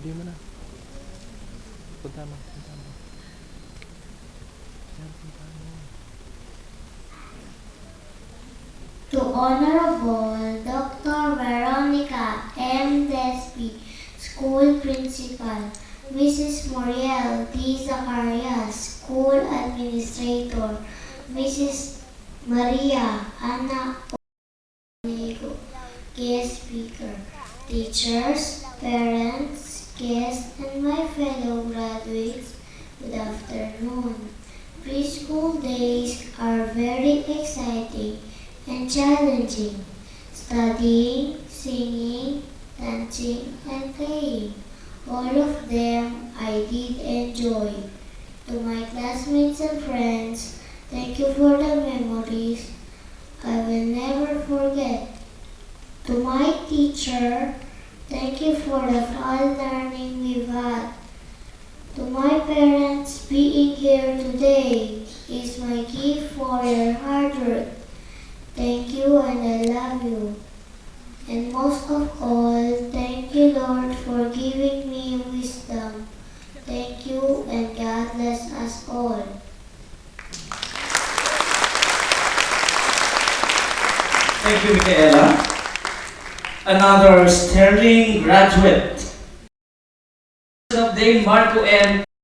Video mo na. Punta mo. Yan, punta mo. To Honorable Dr. Veronica M. Despi, School Principal, Mrs. Muriel D. Zacarias, School Administrator, Mrs. Maria Ana Onego, Guest Speaker, teachers, parents, guests, and my fellow graduates, good afternoon. Preschool days are very exciting and challenging. Studying, singing, dancing, and playing. All of them I did enjoy. To my classmates and friends, thank you for the memories I will never forget. To my teacher, thank you for the fun learning we've had. To my parents, being here today is my gift for your hard work. Thank you and I love you. And most of all, thank you, Lord, for giving me wisdom. Thank you and God bless us all. Thank you, Micaela. Another sterling graduate of Dane Marco M.